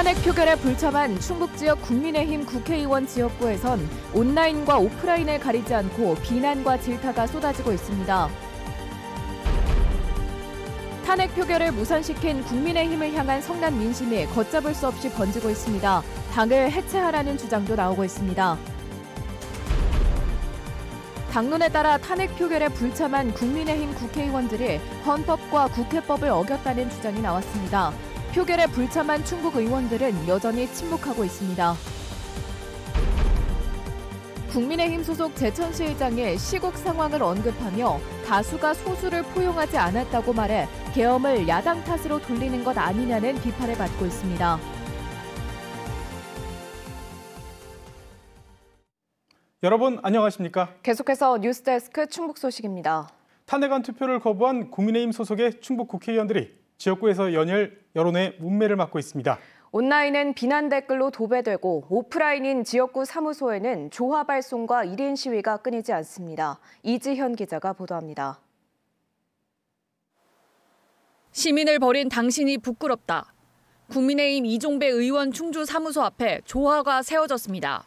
탄핵 표결에 불참한 충북 지역 국민의힘 국회의원 지역구에선 온라인과 오프라인을 가리지 않고 비난과 질타가 쏟아지고 있습니다. 탄핵 표결을 무산시킨 국민의힘을 향한 성난 민심이 걷잡을 수 없이 번지고 있습니다. 당을 해체하라는 주장도 나오고 있습니다. 당론에 따라 탄핵 표결에 불참한 국민의힘 국회의원들이 헌법과 국회법을 어겼다는 주장이 나왔습니다. 표결에 불참한 충북 의원들은 여전히 침묵하고 있습니다. 국민의힘 소속 제천시 의장이 시국 상황을 언급하며 다수가 소수를 포용하지 않았다고 말해 계엄을 야당 탓으로 돌리는 것 아니냐는 비판을 받고 있습니다. 여러분 안녕하십니까? 계속해서 뉴스데스크 충북 소식입니다. 탄핵안 투표를 거부한 국민의힘 소속의 충북 국회의원들이 지역구에서 연일 여론의 문매를 맞고 있습니다. 온라인은 비난 댓글로 도배되고 오프라인인 지역구 사무소에는 조화 발송과 1인 시위가 끊이지 않습니다. 이지현 기자가 보도합니다. 시민을 버린 당신이 부끄럽다. 국민의힘 이종배 의원 충주 사무소 앞에 조화가 세워졌습니다.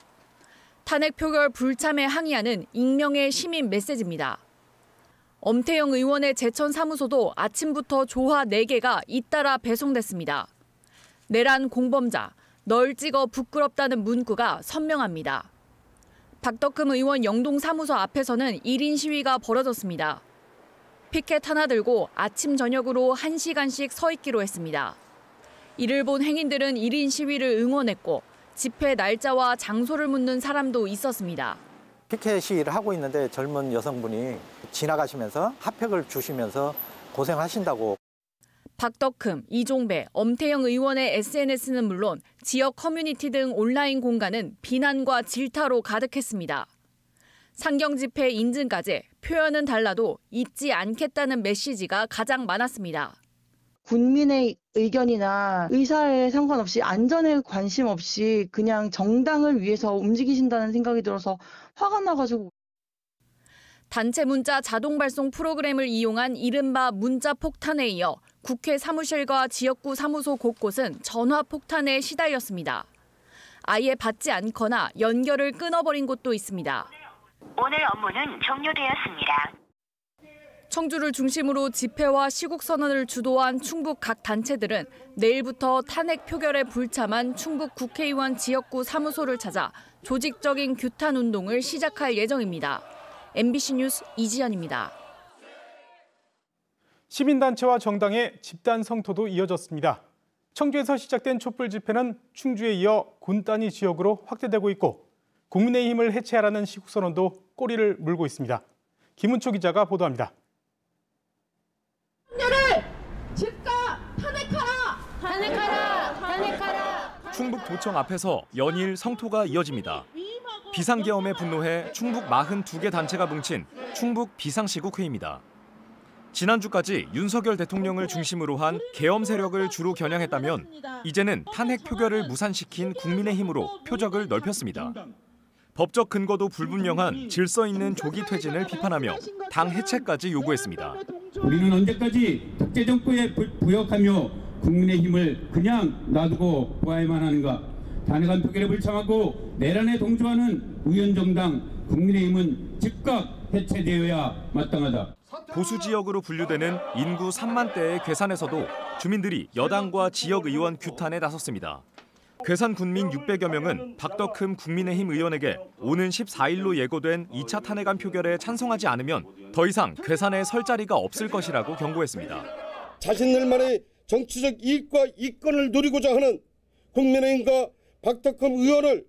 탄핵 표결 불참에 항의하는 익명의 시민 메시지입니다. 엄태영 의원의 제천 사무소도 아침부터 조화 4개가 잇따라 배송됐습니다. 내란 공범자, 널 찍어 부끄럽다는 문구가 선명합니다. 박덕흠 의원 영동 사무소 앞에서는 1인 시위가 벌어졌습니다. 피켓 하나 들고 아침 저녁으로 1시간씩 서 있기로 했습니다. 이를 본 행인들은 1인 시위를 응원했고 집회 날짜와 장소를 묻는 사람도 있었습니다. 피켓 시위를 하고 있는데 젊은 여성분이 지나가시면서 핫팩을 주시면서 고생하신다고. 박덕흠, 이종배, 엄태영 의원의 SNS는 물론 지역 커뮤니티 등 온라인 공간은 비난과 질타로 가득했습니다. 상경 집회 인증까지 표현은 달라도 잊지 않겠다는 메시지가 가장 많았습니다. 군민의 의견이나 의사에 상관없이 안전에 관심 없이 그냥 정당을 위해서 움직이신다는 생각이 들어서 화가 나가지고. 단체 문자 자동 발송 프로그램을 이용한 이른바 문자 폭탄에 이어 국회 사무실과 지역구 사무소 곳곳은 전화 폭탄에 시달렸습니다. 아예 받지 않거나 연결을 끊어버린 곳도 있습니다. 오늘 업무는 종료되었습니다. 청주를 중심으로 집회와 시국선언을 주도한 충북 각 단체들은 내일부터 탄핵 표결에 불참한 충북 국회의원 지역구 사무소를 찾아 조직적인 규탄 운동을 시작할 예정입니다. MBC 뉴스 이지연입니다. 시민단체와 정당의 집단 성토도 이어졌습니다. 청주에서 시작된 촛불 집회는 충주에 이어 곤단위 지역으로 확대되고 있고 국민의힘을 해체하라는 시국선언도 꼬리를 물고 있습니다. 김은초 기자가 보도합니다. 즉각 탄핵하라! 탄핵하라! 탄핵하라! 충북도청 앞에서 연일 성토가 이어집니다. 비상계엄에 분노해 충북 42개 단체가 뭉친 충북 비상시국회의입니다. 지난주까지 윤석열 대통령을 중심으로 한 계엄 세력을 주로 겨냥했다면 이제는 탄핵 표결을 무산시킨 국민의힘으로 표적을 넓혔습니다. 법적 근거도 불분명한 질서 있는 조기 퇴진을 비판하며 당 해체까지 요구했습니다. 우리는 언제까지 독재 정부에 부역하며 국민의힘을 그냥 놔두고 보아야만 하는가? 탄핵안 표결에 불참하고 내란에 동조하는 우연정당 국민의힘은 즉각 해체되어야 마땅하다. 보수 지역으로 분류되는 인구 3만대의 괴산에서도 주민들이 여당과 지역 의원 규탄에 나섰습니다. 괴산 군민 600여 명은 박덕흠 국민의힘 의원에게 오는 14일로 예고된 2차 탄핵안 표결에 찬성하지 않으면 더 이상 괴산에 설 자리가 없을 것이라고 경고했습니다. 자신들만의 정치적 이익과 이권을 누리고자 하는 국민의힘과 박덕흠 의원을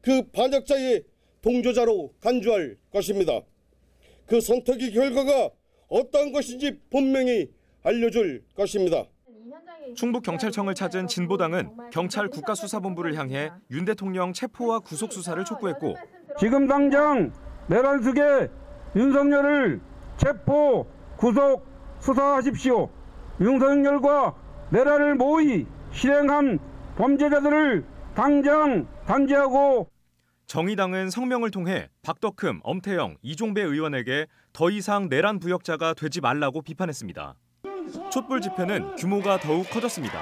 그 반역자의 동조자로 간주할 것입니다. 그 선택의 결과가 어떠한 것인지 분명히 알려줄 것입니다. 충북경찰청을 찾은 진보당은 경찰 국가수사본부를 향해 윤 대통령 체포와 구속 수사를 촉구했고 지금 당장 내란 속에 윤석열을 체포, 구속, 수사하십시오. 윤석열과 내란을 모의 실행한 범죄자들을 당장 단죄하고. 정의당은 성명을 통해 박덕흠, 엄태영, 이종배 의원에게 더 이상 내란 부역자가 되지 말라고 비판했습니다. 촛불 집회는 규모가 더욱 커졌습니다.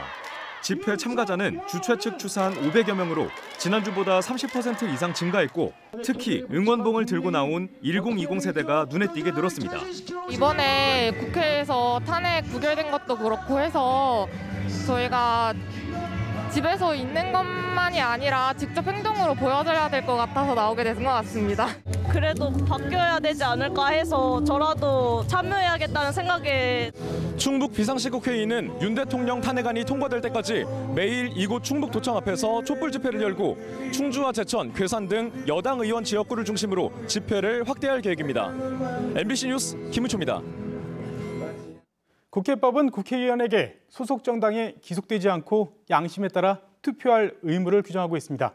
집회 참가자는 주최 측 추산 500여 명으로 지난주보다 30% 이상 증가했고 특히 응원봉을 들고 나온 1020 세대가 눈에 띄게 늘었습니다. 이번에 국회에서 탄핵 부결된 것도 그렇고 해서 저희가 집에서 있는 것만이 아니라 직접 행동으로 보여줘야 될 것 같아서 나오게 된 것 같습니다. 그래도 바뀌어야 되지 않을까 해서 저라도 참여해야겠다는 생각에. 충북 비상시국 회의는 윤 대통령 탄핵안이 통과될 때까지 매일 이곳 충북도청 앞에서 촛불 집회를 열고 충주와 제천, 괴산 등 여당 의원 지역구를 중심으로 집회를 확대할 계획입니다. MBC 뉴스 김은초입니다. 국회법은 국회의원에게 소속 정당에 기속되지 않고 양심에 따라 투표할 의무를 규정하고 있습니다.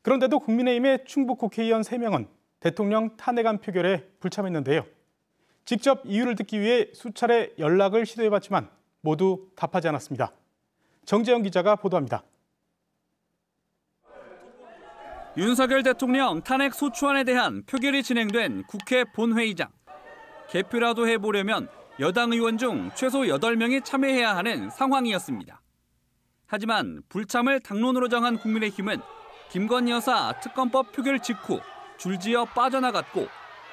그런데도 국민의힘의 충북 국회의원 3명은 대통령 탄핵안 표결에 불참했는데요. 직접 이유를 듣기 위해 수차례 연락을 시도해봤지만 모두 답하지 않았습니다. 정재영 기자가 보도합니다. 윤석열 대통령 탄핵 소추안에 대한 표결이 진행된 국회 본회의장. 개표라도 해보려면 여당 의원 중 최소 8명이 참여해야 하는 상황이었습니다. 하지만 불참을 당론으로 정한 국민의힘은 김건희 여사 특검법 표결 직후 줄지어 빠져나갔고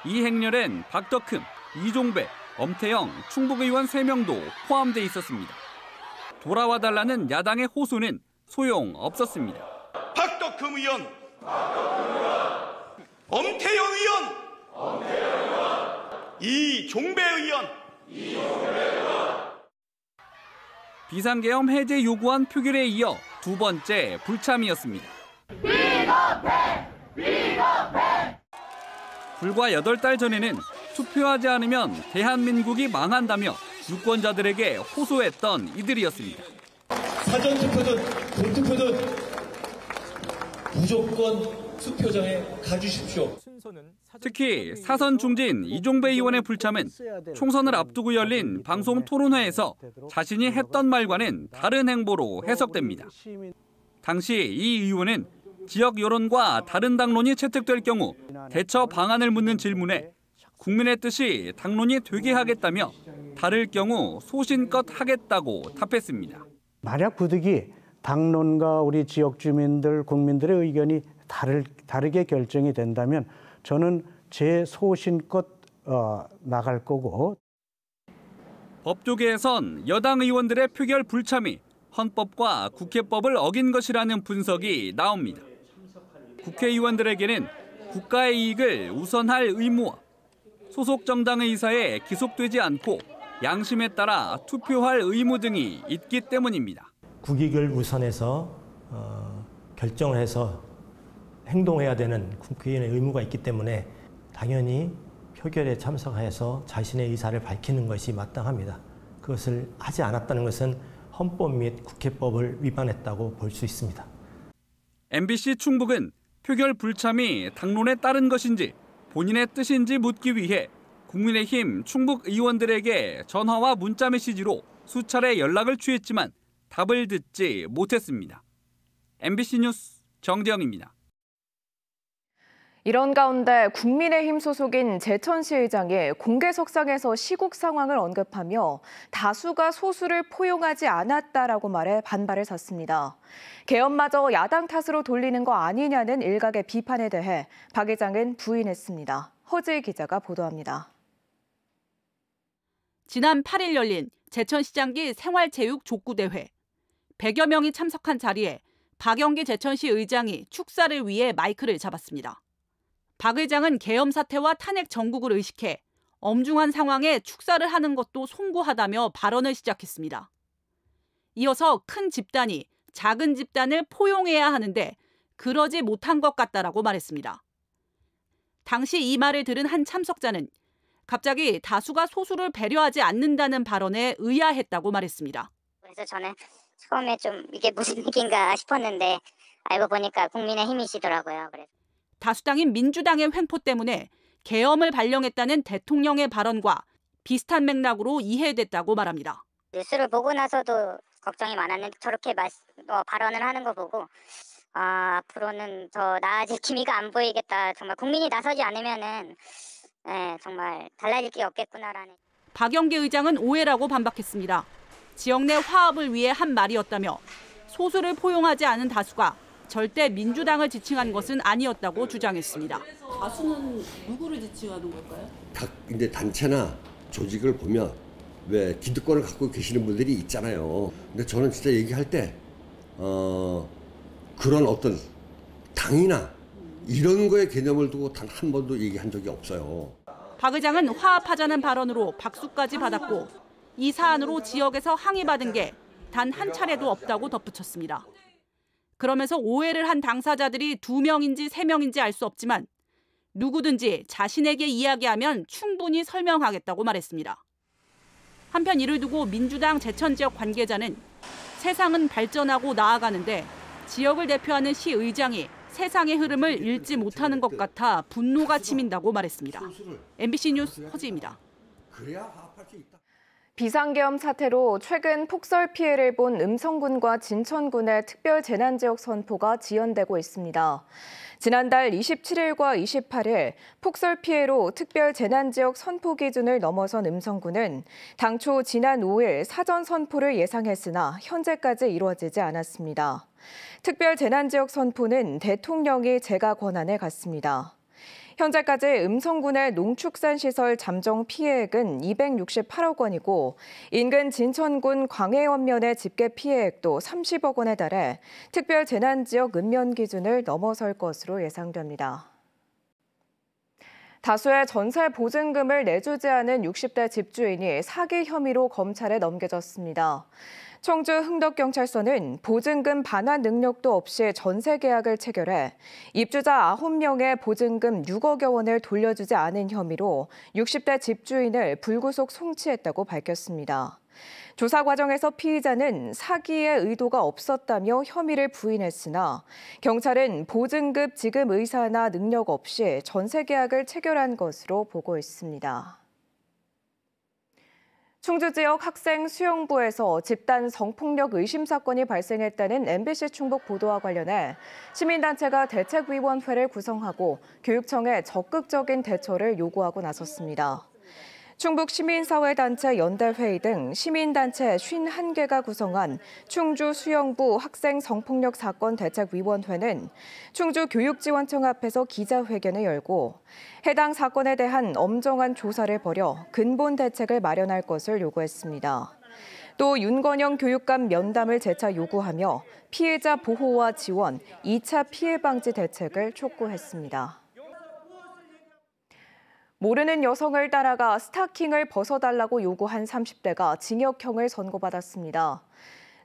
이 행렬엔 박덕흠, 이종배, 엄태영, 충북의원 3명도 포함돼 있었습니다. 돌아와달라는 야당의 호소는 소용없었습니다. 박덕흠 의원, 엄태영 의원, 이종배 의원. 비상계엄 해제 요구안 표결에 이어 두 번째 불참이었습니다. 불과 8달 전에는 투표하지 않으면 대한민국이 망한다며 유권자들에게 호소했던 이들이었습니다. 사전투표든 본투표든 무조건 투표장에 가주십시오. 특히 사선 중진 이종배 의원의 불참은 총선을 앞두고 열린 방송 토론회에서 자신이 했던 말과는 다른 행보로 해석됩니다. 당시 이 의원은 지역 여론과 다른 당론이 채택될 경우 대처 방안을 묻는 질문에 국민의 뜻이 당론이 되게 하겠다며 다를 경우 소신껏 하겠다고 답했습니다. 만약 부득이 당론과 우리 지역 주민들, 국민들의 의견이 다르게 결정이 된다면 저는 제 소신껏 나갈 거고. 법조계에선 여당 의원들의 표결 불참이 헌법과 국회법을 어긴 것이라는 분석이 나옵니다. 국회의원들에게는 국가의 이익을 우선할 의무와 소속 정당의 의사에 기속되지 않고 양심에 따라 투표할 의무 등이 있기 때문입니다. 국익을 우선해서 결정을 해서 행동해야 되는 국회의원의 의무가 있기 때문에 당연히 표결에 참석해서 자신의 의사를 밝히는 것이 마땅합니다. 그것을 하지 않았다는 것은 헌법 및 국회법을 위반했다고 볼 수 있습니다. MBC 충북은 표결 불참이 당론에 따른 것인지 본인의 뜻인지 묻기 위해 국민의힘 충북 의원들에게 전화와 문자 메시지로 수차례 연락을 취했지만 답을 듣지 못했습니다. MBC 뉴스 정재영입니다. 이런 가운데 국민의힘 소속인 제천시 의장이 공개석상에서 시국 상황을 언급하며 다수가 소수를 포용하지 않았다라고 말해 반발을 샀습니다. 계엄마저 야당 탓으로 돌리는 거 아니냐는 일각의 비판에 대해 박 의장은 부인했습니다. 허지희 기자가 보도합니다. 지난 8일 열린 제천시장기 생활체육 족구대회. 100여 명이 참석한 자리에 박영기 제천시 의장이 축사를 위해 마이크를 잡았습니다. 박 의장은 계엄 사태와 탄핵 정국을 의식해 엄중한 상황에 축사를 하는 것도 송구하다며 발언을 시작했습니다. 이어서 큰 집단이 작은 집단을 포용해야 하는데 그러지 못한 것 같다라고 말했습니다. 당시 이 말을 들은 한 참석자는 갑자기 다수가 소수를 배려하지 않는다는 발언에 의아했다고 말했습니다. 그래서 저는 처음에 좀 이게 무슨 얘기인가 싶었는데 알고 보니까 국민의힘이시더라고요. 그래서. 다수당인 민주당의 횡포 때문에 계엄을 발령했다는 대통령의 발언과 비슷한 맥락으로 이해됐다고 말합니다. 뉴스를 보고 나서도 걱정이 많았는데 저렇게 발언을 하는 거 보고 앞으로는 더 나아질 기미가 안 보이겠다. 정말 국민이 나서지 않으면은 정말 달라질 게 없겠구나라는. 박영기 의장은 오해라고 반박했습니다. 지역 내 화합을 위해 한 말이었다며 소수를 포용하지 않은 다수가 절대 민주당을 지칭한 것은 아니었다고 주장했습니다. 다수는 누구를 지칭하는 걸까요? 각 이제 단체나 조직을 보면 왜 기득권을 갖고 계시는 분들이 있잖아요. 근데 저는 진짜 얘기할 때 그런 어떤 당이나 이런 거에 개념을 두고 단 한 번도 얘기한 적이 없어요. 박 의장은 화합하자는 발언으로 박수까지 받았고 이 사안으로 지역에서 항의받은 게 단 한 차례도 없다고 덧붙였습니다. 그러면서 오해를 한 당사자들이 2명인지 3명인지 알 수 없지만 누구든지 자신에게 이야기하면 충분히 설명하겠다고 말했습니다. 한편 이를 두고 민주당 제천 지역 관계자는 세상은 발전하고 나아가는데 지역을 대표하는 시의장이 세상의 흐름을 읽지 못하는 것 같아 분노가 치민다고 말했습니다. MBC 뉴스 허지입니다. 비상계엄 사태로 최근 폭설 피해를 본 음성군과 진천군의 특별재난지역 선포가 지연되고 있습니다. 지난달 27일과 28일 폭설 피해로 특별재난지역 선포 기준을 넘어선 음성군은 당초 지난 5일 사전 선포를 예상했으나 현재까지 이루어지지 않았습니다. 특별재난지역 선포는 대통령이 재가 권한에 갔습니다. 현재까지 음성군의 농축산시설 잠정 피해액은 268억 원이고 인근 진천군 광해원면의 집계 피해액도 30억 원에 달해 특별재난지역 읍면 기준을 넘어설 것으로 예상됩니다. 다수의 전세 보증금을 내주지 않은 60대 집주인이 사기 혐의로 검찰에 넘겨졌습니다. 청주 흥덕경찰서는 보증금 반환 능력도 없이 전세 계약을 체결해 입주자 9명의 보증금 6억여 원을 돌려주지 않은 혐의로 60대 집주인을 불구속 송치했다고 밝혔습니다. 조사 과정에서 피의자는 사기의 의도가 없었다며 혐의를 부인했으나 경찰은 보증금 지급 의사나 능력 없이 전세 계약을 체결한 것으로 보고 있습니다. 충주 지역 학생 수영부에서 집단 성폭력 의심 사건이 발생했다는 MBC 충북 보도와 관련해 시민단체가 대책위원회를 구성하고 교육청에 적극적인 대처를 요구하고 나섰습니다. 충북 시민사회단체 연대회의 등 시민단체 51개가 구성한 충주 수영부 학생 성폭력 사건 대책위원회는 충주교육지원청 앞에서 기자회견을 열고 해당 사건에 대한 엄정한 조사를 벌여 근본 대책을 마련할 것을 요구했습니다. 또 윤건영 교육감 면담을 재차 요구하며 피해자 보호와 지원, 2차 피해 방지 대책을 촉구했습니다. 모르는 여성을 따라가 스타킹을 벗어달라고 요구한 30대가 징역형을 선고받았습니다.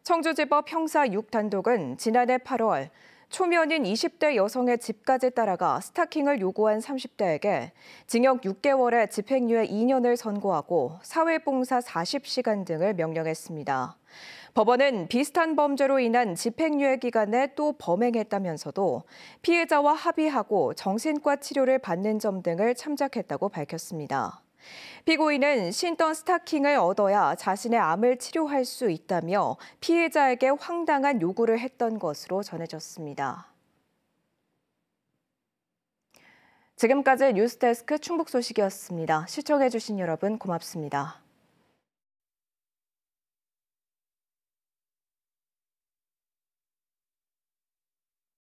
청주지법 형사 6단독은 지난해 8월 초면인 20대 여성의 집까지 따라가 스타킹을 요구한 30대에게 징역 6개월에 집행유예 2년을 선고하고 사회봉사 40시간 등을 명령했습니다. 법원은 비슷한 범죄로 인한 집행유예 기간에 또 범행했다면서도 피해자와 합의하고 정신과 치료를 받는 점 등을 참작했다고 밝혔습니다. 피고인은 신던 스타킹을 얻어야 자신의 암을 치료할 수 있다며 피해자에게 황당한 요구를 했던 것으로 전해졌습니다. 지금까지 뉴스데스크 충북 소식이었습니다. 시청해주신 여러분 고맙습니다.